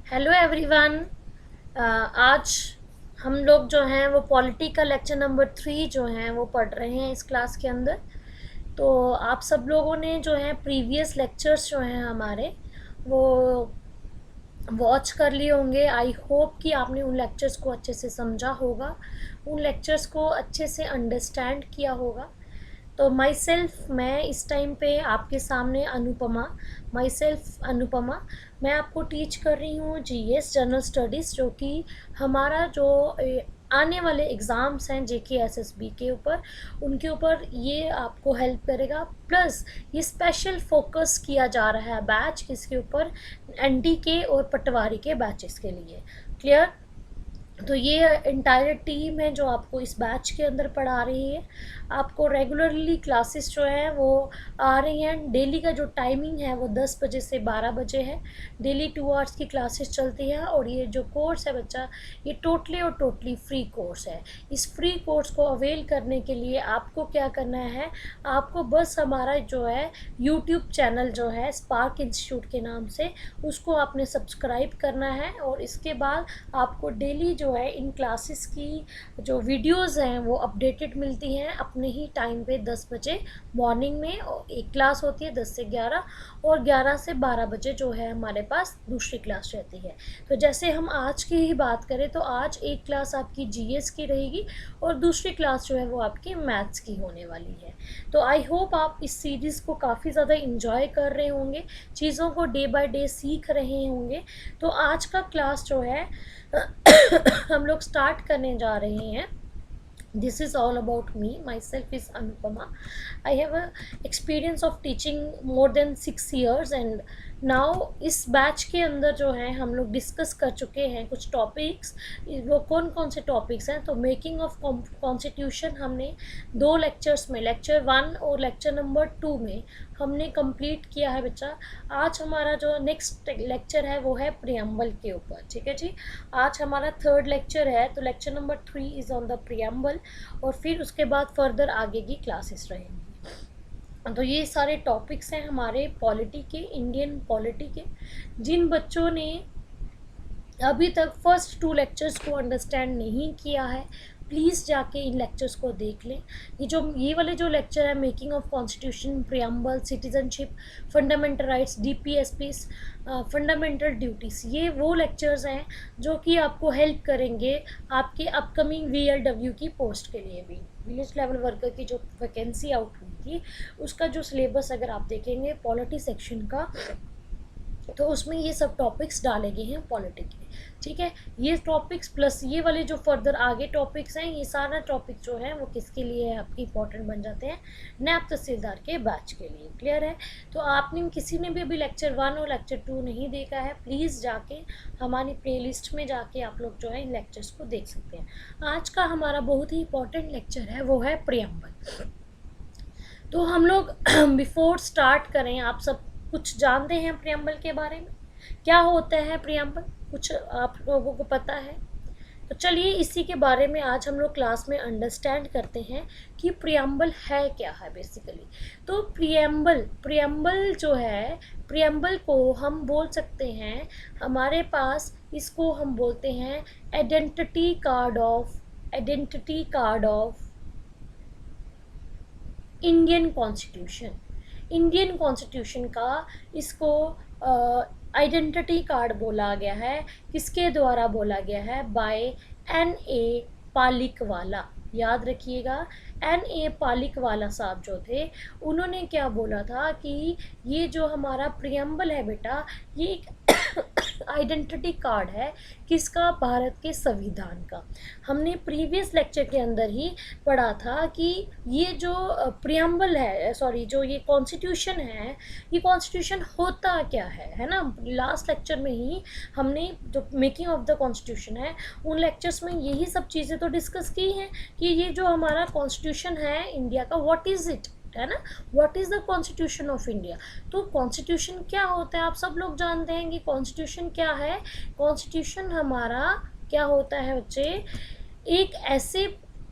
Hello everyone. आज हम लोग जो हैं वो पॉलिटी का लेक्चर नंबर 3 जो हैं वो पढ़ रहे हैं इस क्लास के अंदर। तो आप सब लोगों ने जो है प्रीवियस लेक्चर्स जो हैं हमारे वो वॉच कर लिए होंगे। आई होप कि आपने उन लेक्चर्स को अच्छे से समझा होगा, उन लेक्चर्स को अच्छे से अंडरस्टैंड किया होगा। तो मैं इस टाइम पे आपके सामने अनुपमा मैं आपको टीच कर रही हूँ जीएस जनरल स्टडीज़, जो कि हमारा जो आने वाले एग्ज़ाम्स हैं जेके एसएसबी के ऊपर, उनके ऊपर ये आपको हेल्प करेगा। प्लस ये स्पेशल फोकस किया जा रहा है बैच किसके ऊपर, एनडीके और पटवारी के बैचेस के लिए। क्लियर? तो ये इंटायर टीम है जो आपको इस बैच के अंदर पढ़ा रही है। आपको रेगुलरली क्लासेस जो है वो आ रही हैं। डेली का जो टाइमिंग है वो 10 बजे से 12 बजे है। डेली 2 आवर्स की क्लासेस चलती है। और ये जो कोर्स है बच्चा, ये टोटली फ्री कोर्स है। इस फ्री कोर्स को अवेल करने के लिए आपको क्या करना है, आपको बस हमारा जो है यूट्यूब चैनल जो है स्पार्क इंस्टीट्यूट के नाम से, उसको आपने सब्सक्राइब करना है। और इसके बाद आपको डेली जो है इन क्लासेस की जो वीडियोस हैं वो अपडेटेड मिलती हैं अपने ही टाइम पे 10 बजे मॉर्निंग में। और एक क्लास होती है 10 से 11, और 11 से 12 बजे जो है हमारे पास दूसरी क्लास रहती है। तो जैसे हम आज की ही बात करें तो आज एक क्लास आपकी जीएस की रहेगी और दूसरी क्लास जो है वो आपकी मैथ्स की होने वाली है। तो आई होप आप इस सीरीज़ को काफ़ी ज़्यादा इंजॉय कर रहे होंगे, चीज़ों को डे बाय डे सीख रहे होंगे। तो आज का क्लास जो है हम लोग स्टार्ट करने जा रहे हैं। This is all about me. Myself is Anupama. I have a experience of teaching more than 6 years, and now इस बैच के अंदर जो है हम लोग डिस्कस कर चुके हैं कुछ टॉपिक्स। वो कौन कौन से टॉपिक्स हैं, तो मेकिंग ऑफ कॉन्स्टिट्यूशन हमने 2 लेक्चर्स में, लेक्चर 1 और लेक्चर नंबर 2 में हमने कंप्लीट किया है बच्चा। आज हमारा जो नेक्स्ट लेक्चर है वो है प्रियम्बल के ऊपर। ठीक है जी, आज हमारा 3rd लेक्चर है। तो lecture number 3 is on the preamble, और फिर उसके बाद फर्दर आगे की क्लासेस रहेंगी। तो ये सारे टॉपिक्स हैं हमारे पॉलिटी के, इंडियन पॉलिटी के। जिन बच्चों ने अभी तक फर्स्ट 2 लेक्चर्स को अंडरस्टैंड नहीं किया है, प्लीज़ जाके इन लेक्चर्स को देख लें। ये वाले जो लेक्चर है, making of constitution, preamble, citizenship, fundamental rights, DPSPs, fundamental duties, ये वो लेक्चर्स हैं जो कि आपको हेल्प करेंगे आपके अपकमिंग वीएलडब्ल्यू की पोस्ट के लिए भी। विलेज लेवल वर्कर की जो वैकेंसी आउट हुई थी, उसका जो सिलेबस अगर आप देखेंगे पॉलिटी सेक्शन का, तो उसमें ये सब टॉपिक्स डाले गए हैं पॉलिटी के। ठीक है, ये टॉपिक्स प्लस ये वाले जो फर्दर आगे टॉपिक्स हैं, ये सारा टॉपिक जो है वो किसके लिए है, आपकी इंपॉर्टेंट बन जाते हैं नैब तहसीलदार के बैच के लिए। क्लियर है? तो आपने किसी ने भी अभी लेक्चर 1 और लेक्चर 2 नहीं देखा है, प्लीज़ जाके हमारी प्लेलिस्ट में जाके आप लोग जो है इन लेक्चर्स को देख सकते हैं। आज का हमारा बहुत ही इंपॉर्टेंट लेक्चर है, वो है प्रियम्बल। तो हम लोग बिफोर स्टार्ट करें, आप सब कुछ जानते हैं प्रियम्बल के बारे में? क्या होता है प्रियम्बल, कुछ आप लोगों को पता है? तो चलिए इसी के बारे में आज हम लोग क्लास में अंडरस्टैंड करते हैं कि प्रियम्बल है क्या है बेसिकली। तो प्रियम्बल जो है, प्रियम्बल को हम बोल सकते हैं, हमारे पास इसको हम बोलते हैं identity card of Indian constitution का इसको आइडेंटिटी कार्ड बोला गया है। किसके द्वारा बोला गया है? By N.A. पालिकवाला। याद रखिएगा, N.A. पालिकवाला साहब जो थे, उन्होंने क्या बोला था कि ये जो हमारा प्रियम्बल है बेटा, ये एक आइडेंटिटी कार्ड है किसका? भारत के संविधान का। हमने प्रीवियस लेक्चर के अंदर ही पढ़ा था कि ये जो प्रियम्बल है, सॉरी, जो ये कॉन्स्टिट्यूशन है, ये कॉन्स्टिट्यूशन होता क्या है ना। लास्ट लेक्चर में ही हमने जो मेकिंग ऑफ द कॉन्स्टिट्यूशन है, उन लेक्चर्स में यही सब चीज़ें तो डिस्कस की हैं कि ये जो हमारा कॉन्स्टिट्यूशन है इंडिया का, व्हाट इज़ इट, है ना, what is the constitution of India. तो कॉन्स्टिट्यूशन क्या होता है, आप सब लोग जानते हैं कि कॉन्स्टिट्यूशन क्या है। कॉन्स्टिट्यूशन हमारा क्या होता है बच्चे, एक ऐसे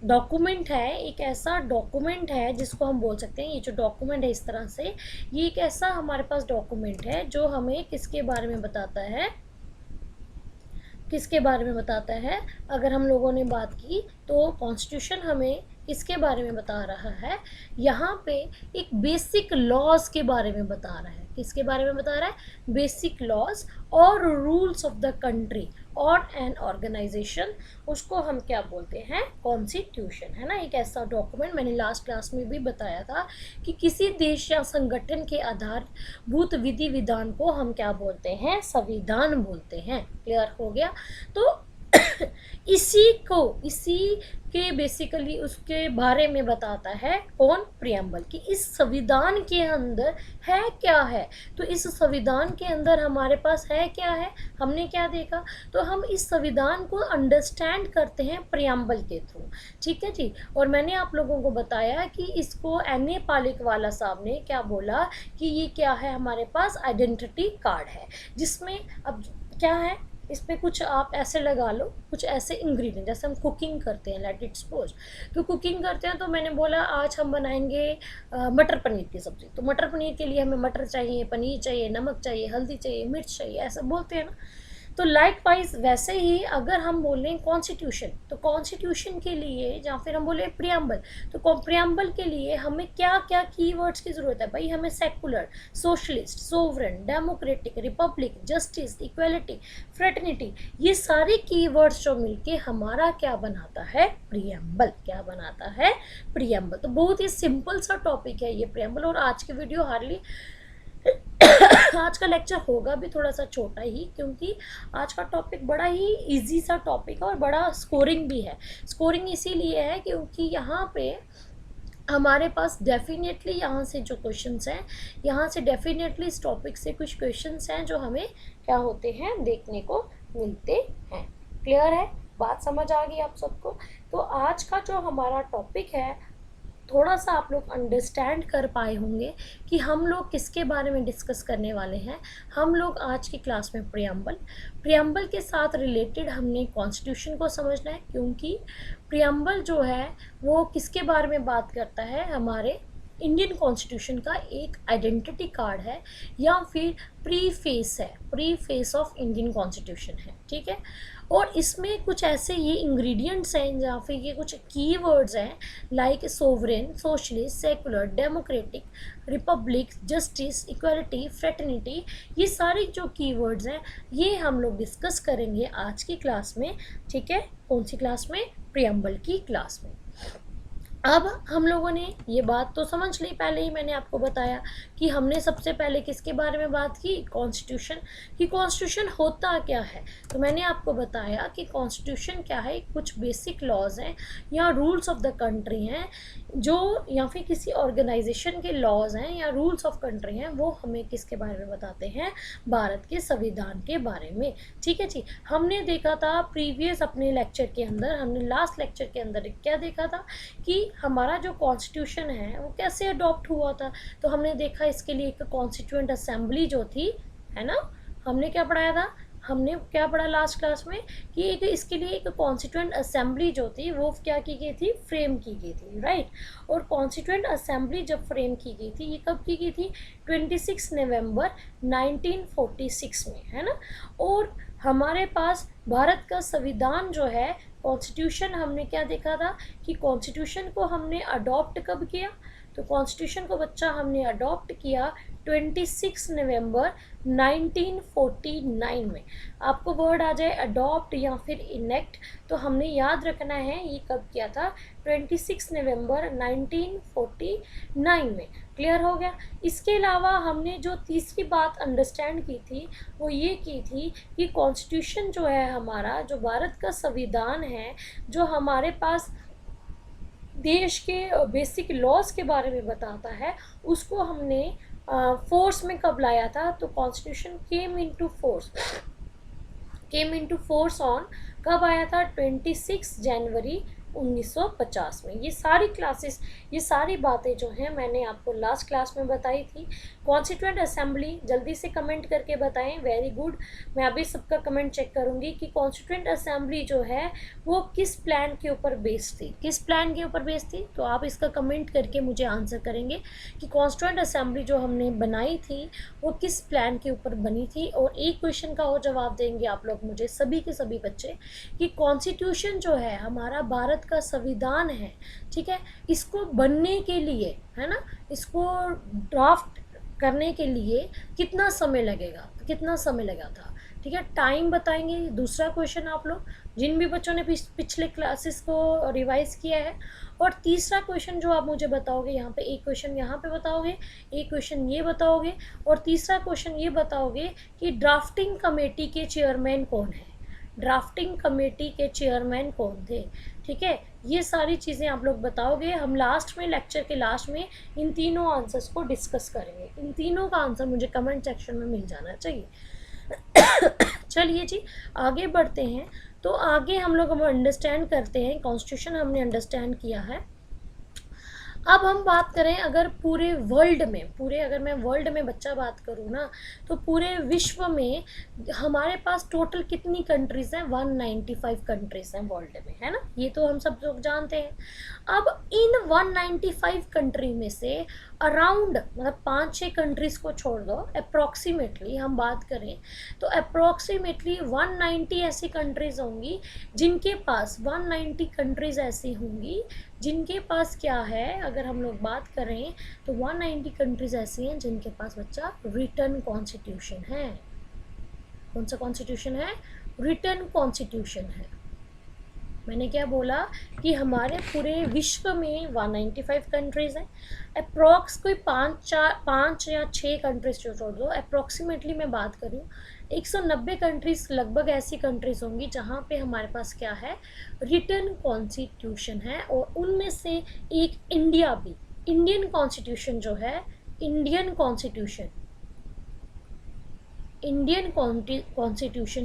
डॉक्यूमेंट है, एक ऐसा डॉक्यूमेंट है जिसको हम बोल सकते हैं, ये जो डॉक्यूमेंट है इस तरह से, ये एक ऐसा हमारे पास डॉक्यूमेंट है जो हमें किसके बारे में बताता है, किसके बारे में बताता है? अगर हम लोगों ने बात की तो कॉन्स्टिट्यूशन हमें किसके बारे में बता रहा है? यहाँ पे एक बेसिक लॉज के बारे में बता रहा है। किसके बारे में बता रहा है? बेसिक लॉज और रूल्स ऑफ द कंट्री और एन ऑर्गेनाइजेशन, उसको हम क्या बोलते हैं? कॉन्स्टिट्यूशन, है ना। एक ऐसा डॉक्यूमेंट, मैंने लास्ट क्लास में भी बताया था कि किसी देश या संगठन के आधारभूत विधि विधान को हम क्या बोलते हैं? संविधान बोलते हैं। क्लियर हो गया? तो इसी के बेसिकली उसके बारे में बताता है कौन? प्रियम्बल, कि इस संविधान के अंदर है क्या है। तो इस संविधान के अंदर हमारे पास है क्या है? हमने क्या देखा? तो हम इस संविधान को अंडरस्टैंड करते हैं प्रियम्बल के थ्रू। ठीक है जी। और मैंने आप लोगों को बताया कि इसको N.A. पालिकवाला साहब ने क्या बोला कि ये क्या है? हमारे पास आइडेंटिटी कार्ड है, जिसमें अब क्या है, इस पर कुछ आप ऐसे लगा लो, कुछ ऐसे इंग्रेडिएंट, जैसे हम कुकिंग करते हैं, लेट इट सपोज, तो कुकिंग करते हैं तो मैंने बोला आज हम बनाएंगे मटर पनीर की सब्ज़ी। तो मटर पनीर के लिए हमें मटर चाहिए, पनीर चाहिए, नमक चाहिए, हल्दी चाहिए, मिर्च चाहिए, ऐसा बोलते हैं ना। तो लाइक वाइज वैसे ही अगर हम बोलें कॉन्स्टिट्यूशन, तो कॉन्स्टिट्यूशन के लिए, या फिर हम बोले प्रियम्बल, तो प्रियम्बल के लिए हमें क्या क्या कीवर्ड्स की ज़रूरत है भाई? हमें secular, socialist, sovereign, democratic, Republic, justice, equality, fraternity, ये सारे कीवर्ड्स जो मिलके हमारा क्या बनाता है? प्रियम्बल। क्या बनाता है? प्रियम्बल। तो बहुत ही सिंपल सा टॉपिक है ये प्रियम्बल। और आज की वीडियो हार्डली आज का लेक्चर होगा भी थोड़ा सा छोटा ही, क्योंकि आज का टॉपिक बड़ा ही इजी सा टॉपिक है और बड़ा स्कोरिंग भी है। स्कोरिंग इसीलिए है क्योंकि यहाँ पे हमारे पास डेफिनेटली यहाँ से जो क्वेश्चंस हैं, यहाँ से डेफिनेटली इस टॉपिक से कुछ क्वेश्चंस हैं जो हमें क्या होते हैं? देखने को मिलते हैं। क्लियर है? बात समझ आ गई आप सबको? तो आज का जो हमारा टॉपिक है, थोड़ा सा आप लोग अंडरस्टैंड कर पाए होंगे कि हम लोग किसके बारे में डिस्कस करने वाले हैं। हम लोग आज की क्लास में प्रियम्बल के साथ रिलेटेड हमने कॉन्स्टिट्यूशन को समझना है, क्योंकि प्रियम्बल जो है वो किसके बारे में बात करता है? हमारे इंडियन कॉन्स्टिट्यूशन का एक आइडेंटिटी कार्ड है, या फिर प्रीफेस है, प्रीफेस ऑफ इंडियन कॉन्स्टिट्यूशन है। ठीक है। और इसमें कुछ ऐसे ये इंग्रेडिएंट्स हैं, या फिर ये कुछ कीवर्ड्स हैं, like sovereign, socialist, secular, democratic, Republic, justice, equality, fraternity, ये सारे जो कीवर्ड्स हैं ये हम लोग डिस्कस करेंगे आज की क्लास में। ठीक है। कौन सी क्लास में? प्रियम्बल की क्लास में। अब हम लोगों ने ये बात तो समझ ली, पहले ही मैंने आपको बताया कि हमने सबसे पहले किसके बारे में बात की? कॉन्स्टिट्यूशन। कि कॉन्स्टिट्यूशन होता क्या है? तो मैंने आपको बताया कि कॉन्स्टिट्यूशन क्या है? कुछ बेसिक लॉज हैं या रूल्स ऑफ द कंट्री हैं, जो या फिर किसी ऑर्गेनाइजेशन के लॉज हैं या रूल्स ऑफ कंट्री हैं, वो हमें किसके बारे में बताते हैं? भारत के संविधान के बारे में। ठीक है जी। हमने देखा था प्रीवियस अपने लेक्चर के अंदर, हमने लास्ट लेक्चर के अंदर क्या देखा था कि हमारा जो कॉन्स्टिट्यूशन है वो कैसे अडॉप्ट हुआ था। तो हमने देखा इसके लिए एक कॉन्स्टिट्यूएंट असेंबली जो थी, है ना। हमने क्या पढ़ाया था? हमने क्या पढ़ा लास्ट क्लास में कि एक इसके लिए एक कॉन्स्टिट्यूएंट असेंबली जो थी वो क्या की गई थी? फ्रेम की गई थी, राइट। और कॉन्स्टिट्यूएंट असेंबली जब फ्रेम की गई थी, ये कब की गई थी? 26 नवंबर 1946 में, है ना। और हमारे पास भारत का संविधान जो है, कॉन्स्टिट्यूशन, हमने क्या देखा था कि कॉन्स्टिट्यूशन को हमने अडॉप्ट कब किया? तो कॉन्स्टिट्यूशन को बच्चा हमने अडॉप्ट किया 26 नवंबर 1949 में। आपको वर्ड आ जाए अडॉप्ट या फिर इनेक्ट, तो हमने याद रखना है ये कब किया था? 26 नवंबर 1949 में। क्लियर हो गया? इसके अलावा हमने जो तीसरी बात अंडरस्टैंड की थी वो ये की थी कि कॉन्स्टिट्यूशन जो है हमारा, जो भारत का संविधान है, जो हमारे पास देश के बेसिक लॉज के बारे में बताता है, उसको हमने फोर्स में कब लाया था? तो constitution came into force on कब आया था? 26 जनवरी 1950 में। ये सारी क्लासेस, ये सारी बातें जो हैं मैंने आपको लास्ट क्लास में बताई थी। कॉन्स्टिट्यूएंट असेंबली जल्दी से कमेंट करके बताएं, वेरी गुड। मैं अभी सबका कमेंट चेक करूंगी कि कॉन्स्टिट्यूएंट असेंबली जो है वो किस प्लान के ऊपर बेस्ड थी, किस प्लान के ऊपर बेस्ड थी। तो आप इसका कमेंट करके मुझे आंसर करेंगे कि कॉन्स्टिट्यूएंट असेंबली जो हमने बनाई थी वो किस प्लान के ऊपर बनी थी। और एक क्वेश्चन का और जवाब देंगे आप लोग मुझे, सभी के सभी बच्चे, कि कॉन्स्टिट्यूशन जो है हमारा भारत का संविधान है, ठीक है, इसको बनने के लिए, है ना, इसको ड्राफ्ट करने के लिए कितना समय लगेगा, कितना समय लगा था, ठीक है, टाइम बताएंगे। दूसरा क्वेश्चन आप लोग जिन भी बच्चों ने पिछले क्लासेस को रिवाइज किया है। और तीसरा क्वेश्चन जो आप मुझे बताओगे, यहाँ पे एक क्वेश्चन यहाँ पे बताओगे, एक क्वेश्चन ये बताओगे, और तीसरा क्वेश्चन ये बताओगे कि ड्राफ्टिंग कमेटी के चेयरमैन कौन है, ड्राफ्टिंग कमेटी के चेयरमैन कौन थे, ठीक है। ये सारी चीज़ें आप लोग बताओगे। हम लास्ट में, लेक्चर के लास्ट में इन तीनों आंसर्स को डिस्कस करेंगे। इन तीनों का आंसर मुझे कमेंट सेक्शन में मिल जाना चाहिए। चलिए जी आगे बढ़ते हैं। तो आगे हम लोग अंडरस्टैंड करते हैं, कॉन्स्टिट्यूशन हमने अंडरस्टैंड किया है। अब हम बात करें अगर पूरे वर्ल्ड में, पूरे अगर मैं वर्ल्ड में बच्चा बात करूँ ना, तो पूरे विश्व में हमारे पास टोटल कितनी कंट्रीज़ हैं, 195 कंट्रीज़ हैं वर्ल्ड में, है ना, ये तो हम सब लोग जानते हैं। अब इन 195 कंट्री में से अराउंड, मतलब 5-6 कंट्रीज़ को छोड़ दो, अप्रॉक्सीमेटली हम बात करें तो अप्रॉक्सीमेटली 190 ऐसी कंट्रीज़ होंगी जिनके पास, 190 कंट्रीज़ ऐसी होंगी जिनके पास क्या है, अगर हम लोग बात करें तो 190 कंट्रीज़ ऐसी हैं जिनके पास बच्चा रिटन कॉन्स्टिट्यूशन है। कौन सा कॉन्स्टिट्यूशन है? रिटन कॉन्स्टिट्यूशन है। मैंने क्या बोला कि हमारे पूरे विश्व में 195 कंट्रीज़ हैं। अप्रॉक्स कोई 5 या 6 कंट्रीज छोड़ दो, अप्रॉक्सीमेटली मैं बात करूँ 190 कंट्रीज़ लगभग ऐसी कंट्रीज़ होंगी जहाँ पे हमारे पास क्या है, रिटन कॉन्स्टिट्यूशन है। और उनमें से एक इंडिया भी, इंडियन कॉन्स्टिट्यूशन जो है, इंडियन कॉन्स्टिट्यूशन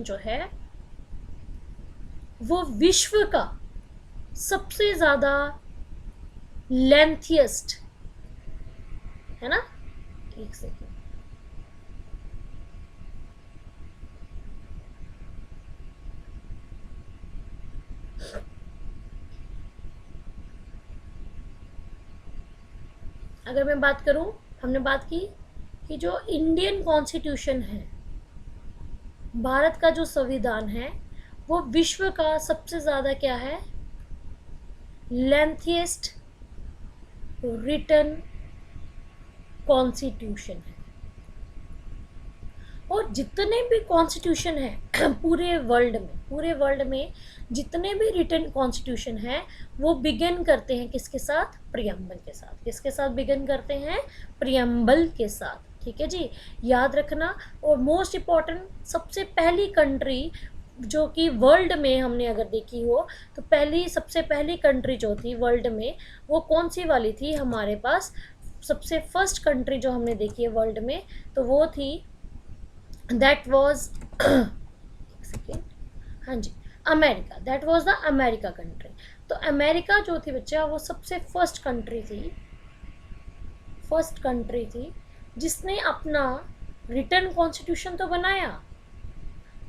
जो है वो विश्व का सबसे ज़्यादा लेंथिएस्ट है ना। एक सेकेंड, अगर मैं बात करूं, हमने बात की कि जो इंडियन कॉन्स्टिट्यूशन है, भारत का जो संविधान है, वो विश्व का सबसे ज़्यादा क्या है, लेंथिएस्ट रिटन कॉन्स्टिट्यूशन है। और जितने भी कॉन्स्टिट्यूशन है पूरे वर्ल्ड में जितने भी रिटन कॉन्स्टिट्यूशन है वो बिगिन करते हैं किसके साथ, प्रियम्बल के साथ। किसके साथ बिगिन करते हैं? प्रियम्बल के साथ, ठीक है जी, याद रखना। और मोस्ट इम्पॉर्टेंट, सबसे पहली कंट्री जो कि वर्ल्ड में हमने अगर देखी हो तो सबसे पहली कंट्री जो थी वर्ल्ड में वो कौन सी वाली थी, हमारे पास सबसे फर्स्ट कंट्री जो हमने देखी है वर्ल्ड में तो वो थी, दैट वॉज एक सेकेंड, हाँ जी, America. That was the America country. तो अमेरिका जो थी बच्चा वो सबसे फर्स्ट कंट्री थी जिसने अपना रिटन कॉन्स्टिट्यूशन तो बनाया,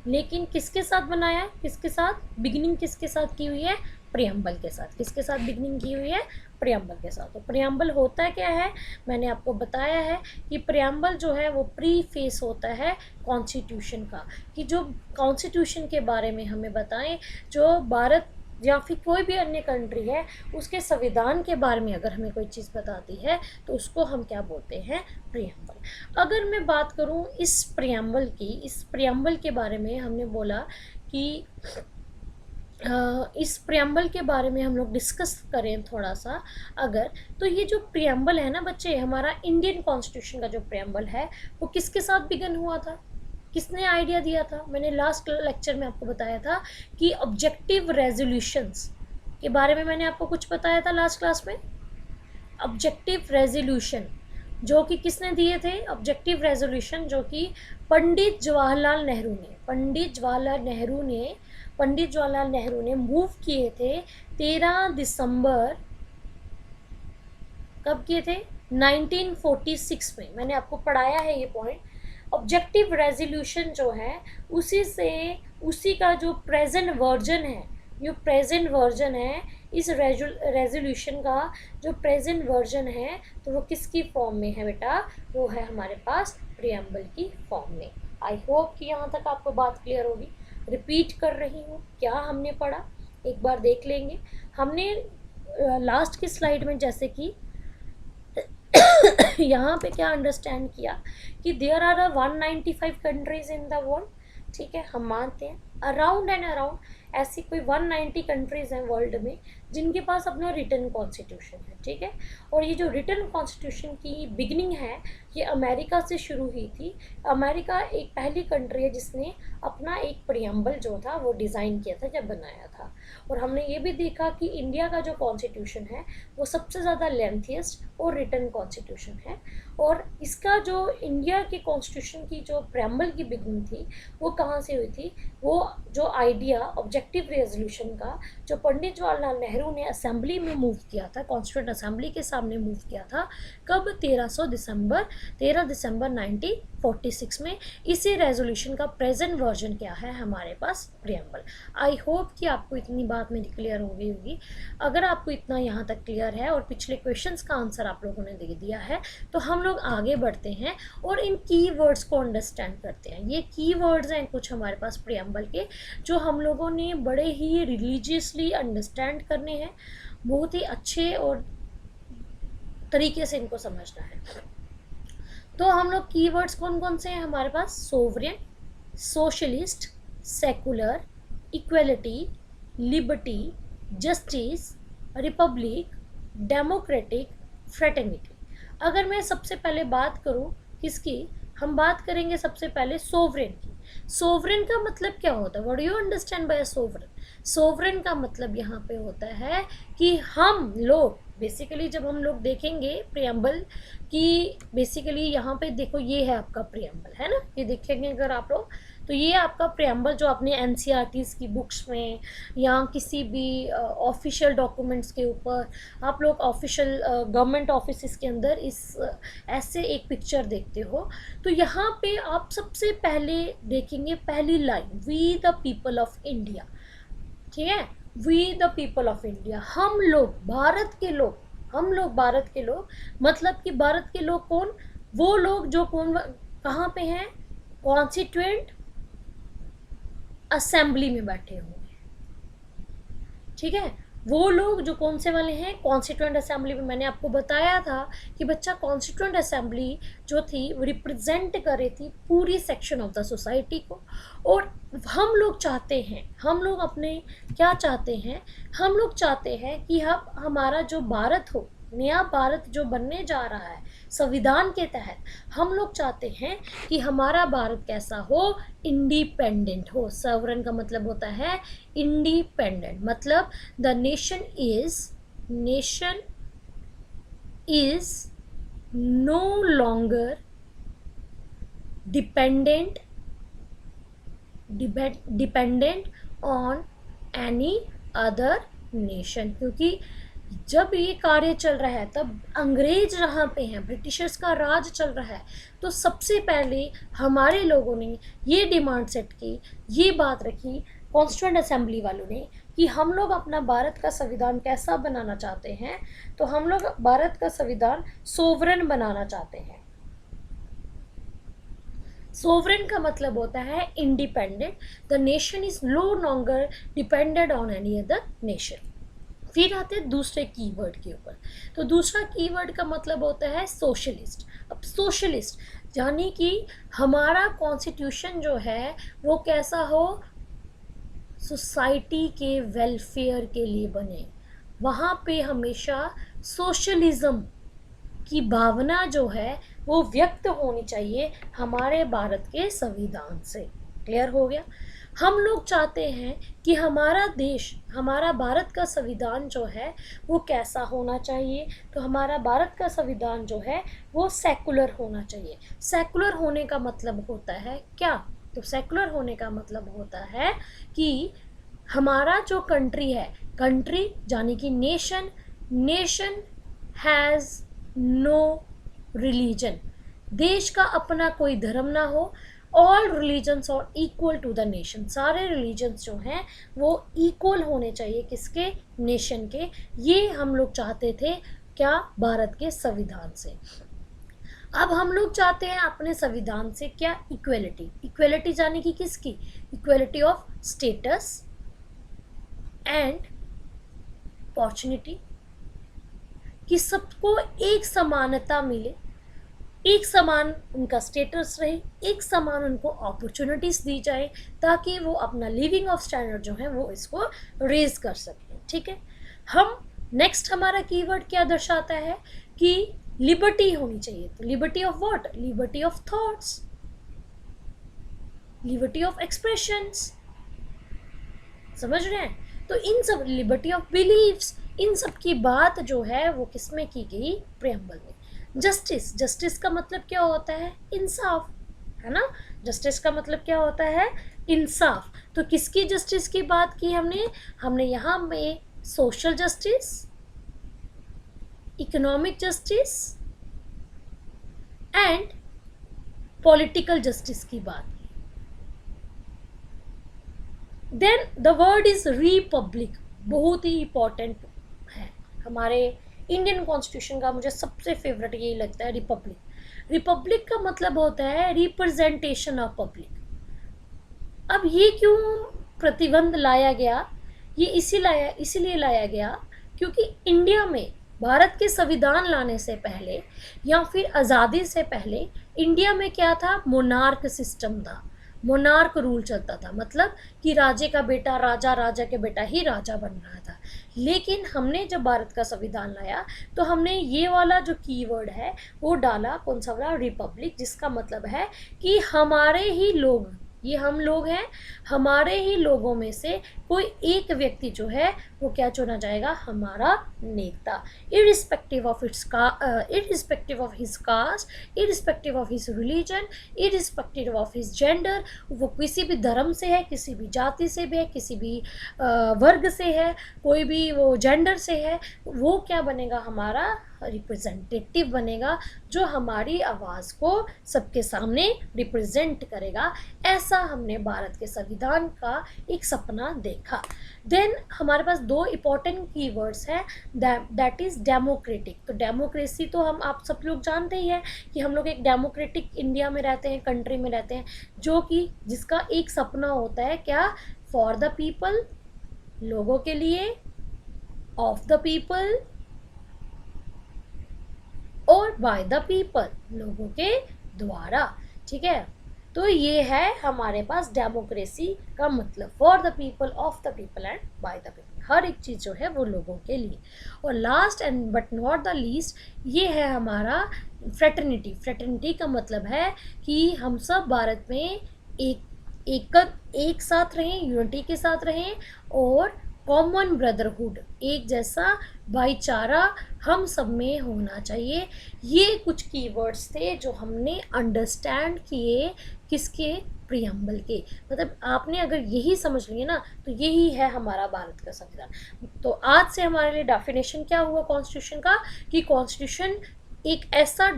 लेकिन किसके साथ बनाया, किसके साथ बिगिनिंग किसके साथ की हुई है, प्रियम्बल के साथ। किसके साथ बिगिनिंग की हुई है? प्रियम्बल के साथ। तो प्रियम्बल होता क्या है, मैंने आपको बताया है कि प्रियम्बल जो है वो प्री फेस होता है कॉन्स्टिट्यूशन का, कि जो कॉन्स्टिट्यूशन के बारे में हमें बताएं, जो भारत या फिर कोई भी अन्य कंट्री है उसके संविधान के बारे में अगर हमें कोई चीज़ बताती है तो उसको हम क्या बोलते हैं, प्रियम्बल। अगर मैं बात करूं इस प्रियम्बल के बारे में, हमने बोला कि इस प्रियम्बल के बारे में हम लोग डिस्कस करें थोड़ा सा अगर, तो ये जो प्रियम्बल है ना बच्चे, हमारा इंडियन कॉन्स्टिट्यूशन का जो प्रियम्बल है वो किसके साथ बिगन हुआ था, किसने आइडिया दिया था? मैंने लास्ट लेक्चर में आपको बताया था कि ऑब्जेक्टिव रेजोल्यूशंस के बारे में मैंने आपको कुछ बताया था लास्ट क्लास में। ऑब्जेक्टिव रेजोल्यूशन जो कि किसने दिए थे ऑब्जेक्टिव रेजोल्यूशन, जो कि पंडित जवाहरलाल नेहरू ने मूव किए थे 13 दिसंबर, कब किए थे 1946 में। मैंने आपको पढ़ाया है ये पॉइंट। ऑब्जेक्टिव रेजोल्यूशन जो है उसी का जो प्रेजेंट वर्जन है, इस रेजोल्यूशन का जो प्रेजेंट वर्जन है, तो वो किसकी फॉर्म में है बेटा, वो है हमारे पास प्रियम्बल की फॉर्म में। आई होप कि यहाँ तक आपको बात क्लियर होगी। रिपीट कर रही हूँ क्या हमने पढ़ा, एक बार देख लेंगे। हमने लास्ट की स्लाइड में जैसे कि यहाँ पे क्या अंडरस्टैंड किया कि there are 195 countries in the world, ठीक है, हम मानते हैं अराउंड एंड अराउंड ऐसी कोई 190 कंट्रीज हैं वर्ल्ड में जिनके पास अपना रिटन कॉन्स्टिट्यूशन है, ठीक है। और ये जो रिटन कॉन्स्टिट्यूशन की बिगिनिंग है ये अमेरिका से शुरू हुई थी। अमेरिका एक पहली कंट्री है जिसने अपना एक प्रियम्बल जो था वो डिज़ाइन किया था, जब बनाया था। और हमने ये भी देखा कि इंडिया का जो कॉन्स्टिट्यूशन है वो सबसे ज़्यादा लेंथीस्ट और रिटन कॉन्स्टिट्यूशन है। और इसका जो इंडिया के कॉन्स्टिट्यूशन की जो प्रियम्बल की बिगिनिंग थी वो कहाँ से हुई थी, वो जो आइडिया ऑब्जेक्टिव रेजोल्यूशन का जो पंडित जवाहरलाल नेहरू ने असेंबली में मूव किया था, कॉन्स्टिट्यूंट असेंबली के सामने मूव किया था, कब 13 दिसंबर 1946 में। इसी रेजोल्यूशन का प्रेजेंट वर्जन क्या है हमारे पास, प्रियम्बल। आई होप कि आपको इतनी बात मेरी क्लियर हो गई होगी। अगर आपको इतना यहाँ तक क्लियर है और पिछले क्वेश्चंस का आंसर आप लोगों ने दे दिया है, तो हम लोग आगे बढ़ते हैं और इन कीवर्ड्स को अंडरस्टैंड करते हैं। ये कीवर्ड्स हैं कुछ हमारे पास प्रियम्बल के, जो हम लोगों ने बड़े ही रिलीजियसली अंडरस्टैंड करने हैं, बहुत ही अच्छे और तरीके से इनको समझना है। तो हम लोग कीवर्ड्स कौन कौन से हैं हमारे पास, sovereign, socialist, secular, equality, liberty, justice, republic, democratic, fraternity. अगर मैं सबसे पहले बात करूं किसकी, हम बात करेंगे सबसे पहले सोवरेन की। सोवरेन का मतलब क्या होता है, what do you understand by sovereign? Sovereign का मतलब यहाँ पे होता है कि हम लोग बेसिकली, जब हम लोग देखेंगे प्रियम्बल की, बेसिकली यहाँ पे देखो ये है आपका प्रियम्बल, है ना, ये देखेंगे अगर आप लोग, तो ये आपका प्रियम्बल जो अपने एनसीईआरटीज़ की बुक्स में या किसी भी ऑफिशियल डॉक्यूमेंट्स के ऊपर आप लोग ऑफिशियल गवर्नमेंट ऑफिस के अंदर इस ऐसे एक पिक्चर देखते हो, तो यहाँ पे आप सबसे पहले देखेंगे पहली line, we the people of India, ठीक है, we the people of India, हम लोग भारत के लोग, मतलब कि भारत के लोग कौन, वो लोग जो कौन कहाँ पे हैं, कॉन्स्टिट्यूएंट असेंबली में बैठे हुए, ठीक है, वो लोग जो कौन से वाले हैं, कॉन्स्टिट्यूएंट असेंबली में। मैंने आपको बताया था कि बच्चा कॉन्स्टिट्यूएंट असेंबली जो थी वो रिप्रेजेंट कर रही थी पूरी सेक्शन ऑफ द सोसाइटी को। और हम लोग चाहते हैं, हम लोग अपने क्या चाहते हैं, हम लोग चाहते हैं कि हम हमारा जो भारत हो, नया भारत जो बनने जा रहा है संविधान के तहत, हम लोग चाहते हैं कि हमारा भारत कैसा हो, इंडिपेंडेंट हो। सॉवरेन का मतलब होता है इंडिपेंडेंट, मतलब the nation is no longer dependent on any other nation. क्योंकि जब ये कार्य चल रहा है तब अंग्रेज यहाँ पे हैं, ब्रिटिशर्स का राज चल रहा है, तो सबसे पहले हमारे लोगों ने ये डिमांड सेट की, ये बात रखी कॉन्स्टिट्यूएंट असेंबली वालों ने कि हम लोग अपना भारत का संविधान कैसा बनाना चाहते हैं, तो हम लोग भारत का संविधान सोवरेन बनाना चाहते हैं। सोवरेन का मतलब होता है independent, the nation is no longer dependent on any other nation. फिर आते हैं दूसरे कीवर्ड के ऊपर, तो दूसरा कीवर्ड का मतलब होता है सोशलिस्ट। अब सोशलिस्ट यानी कि हमारा कॉन्स्टिट्यूशन जो है वो कैसा हो, सोसाइटी के वेलफेयर के लिए बने, वहाँ पे हमेशा सोशलिज्म की भावना जो है वो व्यक्त होनी चाहिए हमारे भारत के संविधान से। क्लियर हो गया? हम लोग चाहते हैं कि हमारा देश, हमारा भारत का संविधान जो है वो कैसा होना चाहिए। तो हमारा भारत का संविधान जो है वो सेकुलर होना चाहिए। सेकुलर होने का मतलब होता है क्या? तो सेकुलर होने का मतलब होता है कि हमारा जो कंट्री है, कंट्री यानी कि nation, nation has no religion, देश का अपना कोई धर्म ना हो। All religions are equal to the nation, सारे रिलीजन्स जो हैं वो इक्वल होने चाहिए किसके? नेशन के। ये हम लोग चाहते थे क्या? भारत के संविधान से। अब हम लोग चाहते हैं अपने संविधान से क्या? इक्वेलिटी। इक्वेलिटी जाने की किसकी? Equality of status and opportunity, कि सबको एक समानता मिले, एक समान उनका स्टेटस रहे, एक समान उनको अपॉर्चुनिटीज़ दी जाए, ताकि वो अपना लिविंग ऑफ स्टैंडर्ड जो है वो इसको रेज कर सकें। ठीक है। हम नेक्स्ट हमारा कीवर्ड क्या दर्शाता है कि लिबर्टी होनी चाहिए। तो liberty of what? Liberty of thoughts, liberty of expressions, समझ रहे हैं? तो इन सब, लिबर्टी ऑफ बिलीव्स, इन सब की बात जो है वो किस में की गई? प्रेम्बल में। जस्टिस, जस्टिस का मतलब क्या होता है? इंसाफ, है ना? जस्टिस का मतलब क्या होता है? इंसाफ। तो किसकी जस्टिस की बात की हमने? हमने यहाँ में social justice, economic justice and political justice की बात की। Then the word is republic, बहुत ही इंपॉर्टेंट है हमारे इंडियन कॉन्स्टिट्यूशन का। मुझे सबसे फेवरेट यही लगता है, रिपब्लिक। रिपब्लिक का मतलब होता है रिप्रेजेंटेशन ऑफ पब्लिक। अब ये क्यों प्रतिबंध लाया गया? ये इसीलिए लाया गया क्योंकि इंडिया में भारत के संविधान लाने से पहले या फिर आज़ादी से पहले इंडिया में क्या था? मोनार्क सिस्टम था, मोनार्क रूल चलता था। मतलब कि राजे का बेटा राजा, राजा के बेटा ही राजा बन रहा था। लेकिन हमने जब भारत का संविधान लाया तो हमने ये वाला जो कीवर्ड है वो डाला, कौन सा वाला? रिपब्लिक, जिसका मतलब है कि हमारे ही लोग, ये हम लोग हैं, हमारे ही लोगों में से कोई एक व्यक्ति जो है वो क्या चुना जाएगा? हमारा नेता, irrespective of irrespective of his cast, irrespective of his religion, irrespective of his gender, वो किसी भी धर्म से है, किसी भी जाति से भी है, किसी भी वर्ग से है, कोई भी वो जेंडर से है, वो क्या बनेगा? हमारा रिप्रेजेंटेटिव बनेगा, जो हमारी आवाज़ को सबके सामने रिप्रेजेंट करेगा। ऐसा हमने भारत के संविधान का एक सपना देखा। देन हमारे पास दो इम्पॉर्टेंट कीवर्ड्स हैं, दैट इज़ डेमोक्रेटिक। तो डेमोक्रेसी तो हम आप सब लोग जानते ही हैं कि हम लोग एक डेमोक्रेटिक इंडिया में रहते हैं, कंट्री में रहते हैं, जो कि जिसका एक सपना होता है क्या? फॉर द पीपल, लोगों के लिए, ऑफ द पीपल और बाय द पीपल, लोगों के द्वारा। ठीक है। तो ये है हमारे पास डेमोक्रेसी का मतलब, for the people, of the people and by the people. हर एक चीज़ जो है वो लोगों के लिए। और last and but not the least, ये है हमारा फ्रेटर्निटी। फ्रेटर्निटी का मतलब है कि हम सब भारत में एक साथ रहें, यूनिटी के साथ रहें, और कॉमन ब्रदरहुड, एक जैसा भाईचारा हम सब में होना चाहिए। ये कुछ कीवर्ड्स थे जो हमने अंडरस्टैंड किए किसके? प्रियम्बल के। मतलब आपने अगर यही समझ लिए ना तो यही है हमारा भारत का संविधान। तो आज से हमारे लिए डेफिनेशन क्या हुआ कॉन्स्टिट्यूशन का? कि कॉन्स्टिट्यूशन एक ऐसा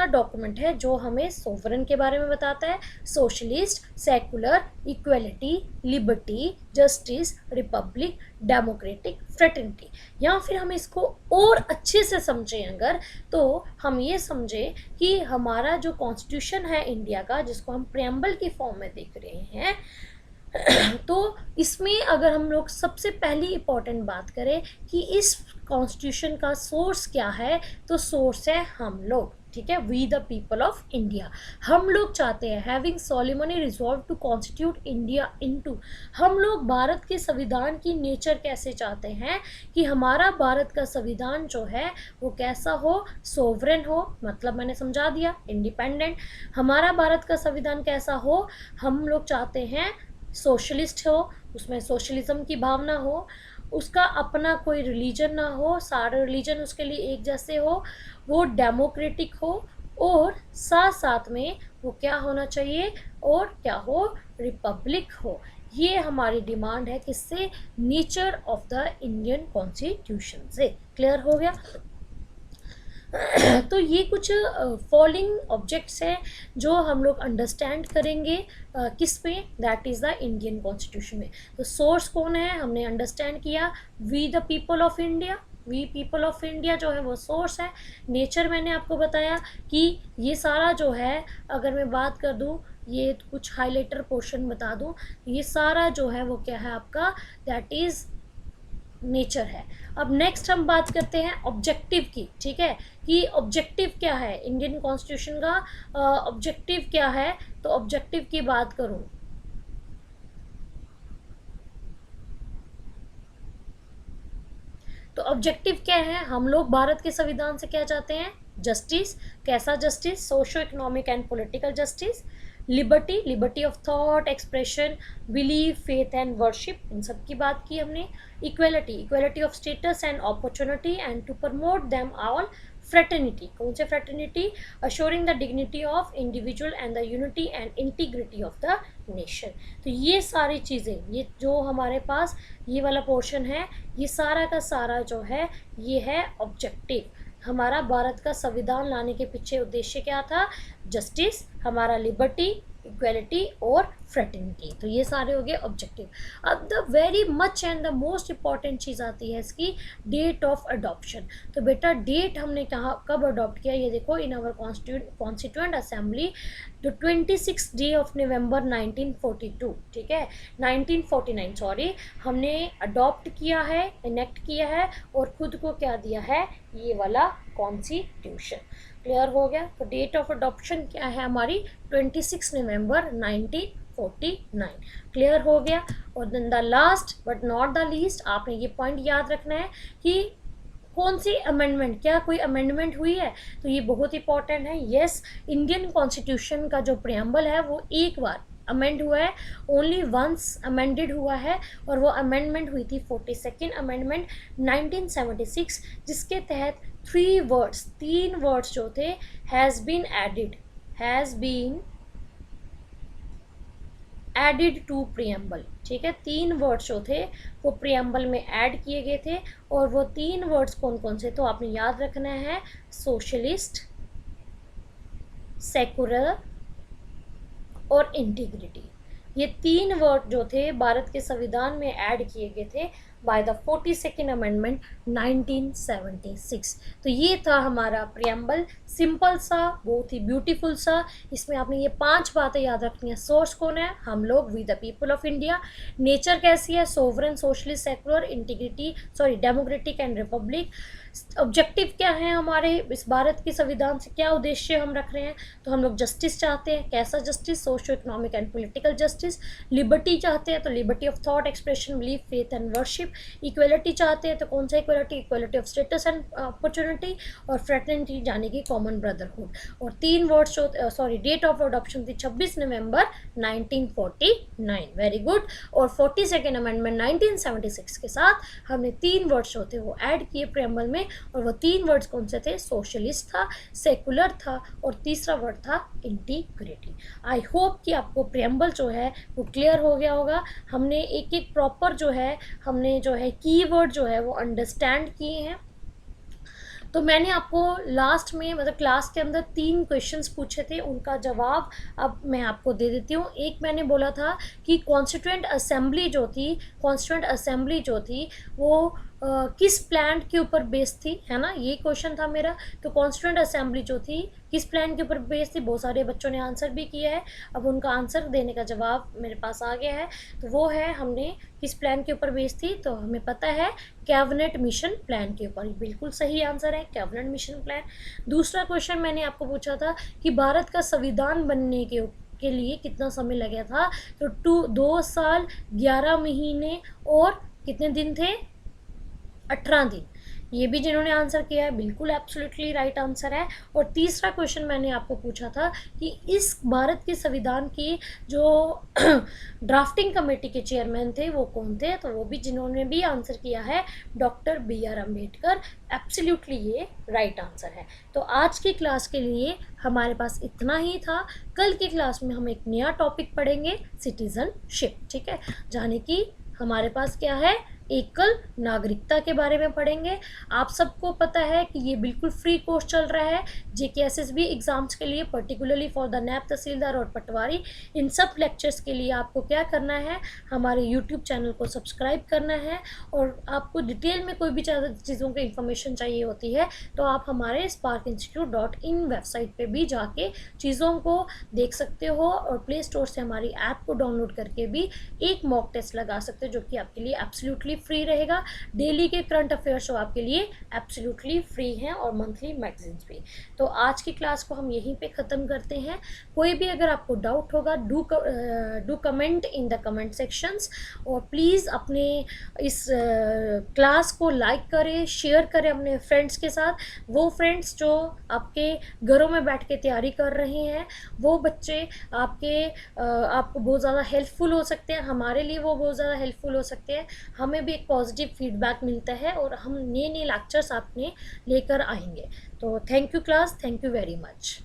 डॉक्यूमेंट है जो हमें सोवरेन के बारे में बताता है, socialist, secular, equality, liberty, justice, republic, democratic, fraternity. या फिर हम इसको और अच्छे से समझें अगर, तो हम ये समझें कि हमारा जो कॉन्स्टिट्यूशन है इंडिया का, जिसको हम प्रेम्बल की फॉर्म में देख रहे हैं, तो इसमें अगर हम लोग सबसे पहली इम्पॉर्टेंट बात करें कि इस कॉन्स्टिट्यूशन का सोर्स क्या है, तो सोर्स है हम लोग। ठीक है, we the people of India. हम लोग चाहते हैं, having solemnly resolve to constitute India into, हम लोग भारत के संविधान की नेचर कैसे चाहते हैं कि हमारा भारत का संविधान जो है वो कैसा हो, सोवरेन हो, मतलब मैंने समझा दिया, इंडिपेंडेंट। हमारा भारत का संविधान कैसा हो, हम लोग चाहते हैं सोशलिस्ट हो, उसमें सोशलिज्म की भावना हो, उसका अपना कोई रिलीजन ना हो, सारे रिलीजन उसके लिए एक जैसे हो, वो डेमोक्रेटिक हो, और साथ साथ में वो क्या होना चाहिए, और क्या हो, रिपब्लिक हो। ये हमारी डिमांड है किससे, nature of the Indian constitution से। क्लियर हो गया। तो ये कुछ फॉलोइंग ऑब्जेक्ट्स हैं जो हम लोग अंडरस्टैंड करेंगे किस पे, that is the Indian constitution में। तो सोर्स कौन है, हमने अंडरस्टैंड किया, we the people of India, we people of India जो है वो सोर्स है। नेचर मैंने आपको बताया कि ये सारा जो है, अगर मैं बात कर दूँ, ये कुछ हाइलाइटर पोर्शन बता दूँ, ये सारा जो है वो क्या है आपका, दैट इज़ नेचर है। अब नेक्स्ट हम बात करते हैं ऑब्जेक्टिव की, ठीक है, कि ऑब्जेक्टिव क्या है इंडियन कॉन्स्टिट्यूशन का, ऑब्जेक्टिव क्या है। तो ऑब्जेक्टिव की बात करूं, तो ऑब्जेक्टिव क्या है, हम लोग भारत के संविधान से क्या चाहते हैं, जस्टिस। कैसा justice, socio economic and political justice. Liberty, liberty of thought, expression, belief, faith and worship, इन सब की बात की हमने। Equality, equality of status and opportunity and to promote them all. Fraternity, कौन से fraternity, assuring the dignity of individual and the unity and integrity of the nation. तो ये सारी चीज़ें, ये जो हमारे पास ये वाला पोर्शन है, ये सारा का सारा जो है ये है ऑब्जेक्टिव। हमारा भारत का संविधान लाने के पीछे उद्देश्य क्या था, जस्टिस, हमारा लिबर्टी, इक्वलिटी और फ्रेटर्निटी। तो ये सारे हो गए ऑब्जेक्टिव। अब the very much and the most important चीज़ आती है इसकी, डेट ऑफ अडॉप्शन। तो बेटा डेट हमने कहाँ कब अडॉप्ट किया, ये देखो, in our constituent assembly the 26 day of November 1942, ठीक है, 1949 सॉरी, हमने अडॉप्ट किया है, इनेक्ट किया है, और खुद को क्या दिया है, ये वाला कॉन्स्टिट्यूशन। क्लियर हो गया। तो डेट ऑफ अडॉप्शन क्या है हमारी, 26 नवंबर 1949। क्लियर हो गया। और then the last but not the least, आपने ये पॉइंट याद रखना है कि कौन सी अमेंडमेंट, क्या कोई अमेंडमेंट हुई है, तो ये बहुत इंपॉर्टेंट है। यस, इंडियन कॉन्स्टिट्यूशन का जो प्रियम्बल है वो एक बार अमेंड हुआ है, ओनली वंस अमेंडेड हुआ है, और वो अमेंडमेंट हुई थी 42nd अमेंडमेंट 1976, जिसके तहत 3 वर्ड्स जो थे, has been added to preamble, ठीक है, 3 वर्ड्स जो थे वो प्रियम्बल में ऐड किए गए थे। और वो 3 वर्ड्स कौन कौन से, तो आपने याद रखना है, सोशलिस्ट, सेकुलर और इंटीग्रिटी। ये 3 वर्ड जो थे भारत के संविधान में ऐड किए गए थे बाय द 42nd अमेंडमेंट 1976। तो ये था हमारा प्रियम्बल, सिंपल सा, बहुत ही ब्यूटीफुल सा। इसमें आपने ये 5 बातें याद रखनी है। सोर्स कौन है, हम लोग, we the people of India. Nature कैसी है, sovereign, socialist, secular, democratic and republic. Objective क्या है हमारे इस भारत के संविधान से, क्या उद्देश्य हम रख रहे हैं, तो हम लोग जस्टिस चाहते हैं। कैसा justice, socio economic and political justice. Liberty चाहते हैं, तो liberty of thought, expression, belief, faith and worship. Equality चाहते हैं, तो कौन सा equality, equality of status and opportunity. और फ्रेटर्निटी यानी कि कॉमन ब्रदरहुड। और 3 वर्ड्स डेट ऑफ अडॉप्शन थी 26 नवंबर 1949। Very good. और 42nd अमेंडमेंट 1976 के साथ हमने 3 वर्ड्स होते वो ऐड किए प्रेम्बल में। और वो 3 वर्ड्स कौन से थे, सोशलिस्ट था, सेकुलर था, और तीसरा वर्ड था इंटीग्रिटी। आई होप कि आपको प्रेम्बल जो है वो क्लियर हो गया होगा। हमने एक एक प्रॉपर जो है, हमने जो है कीवर्ड जो है वो अंडरस्टैंड किए हैं। तो मैंने आपको लास्ट में, मतलब क्लास के अंदर 3 क्वेश्चंस पूछे थे, उनका जवाब अब मैं आपको दे देती हूँ। एक मैंने बोला था कि कॉन्स्टिट्यूएंट असेंबली जो थी वो किस प्लांट के ऊपर बेस्ड थी, है ना, ये क्वेश्चन था मेरा। तो कॉन्स्टिट्यूएंट असेंबली जो थी किस प्लान के ऊपर बेस्ड थी, बहुत सारे बच्चों ने आंसर भी किया है। अब उनका आंसर देने का जवाब मेरे पास आ गया है। तो वो है, हमने किस प्लान के ऊपर बेस्ड थी, तो हमें पता है कैबिनेट मिशन प्लान के ऊपर। बिल्कुल सही आंसर है कैबिनेट मिशन प्लान। दूसरा क्वेश्चन मैंने आपको पूछा था कि भारत का संविधान बनने के लिए कितना समय लगा था, तो 2 साल 11 महीने और कितने दिन थे, 18 दिन। ये भी जिन्होंने आंसर किया है बिल्कुल एब्सोल्युटली राइट आंसर है। और तीसरा क्वेश्चन मैंने आपको पूछा था कि इस भारत के संविधान की जो ड्राफ्टिंग कमेटी के चेयरमैन थे वो कौन थे, तो वो भी जिन्होंने भी आंसर किया है डॉक्टर BR अम्बेडकर। एब्सोल्युटली ये राइट आंसर है। तो आज की क्लास के लिए हमारे पास इतना ही था। कल की क्लास में हम एक नया टॉपिक पढ़ेंगे, सिटीजनशिप, ठीक है, जाने की हमारे पास क्या है, एकल नागरिकता के बारे में पढ़ेंगे। आप सबको पता है कि ये बिल्कुल फ्री कोर्स चल रहा है JK-SSB एग्जाम्स के लिए, पर्टिकुलरली फॉर द नैब तहसीलदार और पटवारी। इन सब लेक्चर्स के लिए आपको क्या करना है, हमारे यूट्यूब चैनल को सब्सक्राइब करना है। और आपको डिटेल में कोई भी चीज़ों की इंफॉर्मेशन चाहिए होती है तो आप हमारे sparkinstitute.in वेबसाइट पे भी जाके चीज़ों को देख सकते हो, और प्ले स्टोर से हमारी ऐप को डाउनलोड करके भी एक मॉक टेस्ट लगा सकते हो, जो कि आपके लिए एब्सोल्युटली फ्री रहेगा। डेली के करंट अफेयर्स तो आपके लिए एब्सोल्युटली फ्री हैं, और मंथली मैगजीन्स भी। तो आज की क्लास को हम यहीं पे ख़त्म करते हैं। कोई भी अगर आपको डाउट होगा, do comment in the comment sections, और प्लीज़ अपने इस क्लास को लाइक करें, शेयर करें अपने फ्रेंड्स के साथ। वो फ्रेंड्स जो आपके घरों में बैठ के तैयारी कर रहे हैं, वो बच्चे आपको बहुत ज़्यादा हेल्पफुल हो सकते हैं, हमारे लिए वो बहुत ज़्यादा हेल्पफुल हो सकते हैं। हमें भी एक पॉजिटिव फीडबैक मिलता है, और हम नए नए लेक्चर्स आपने लेकर आएंगे। तो thank you class, thank you very much.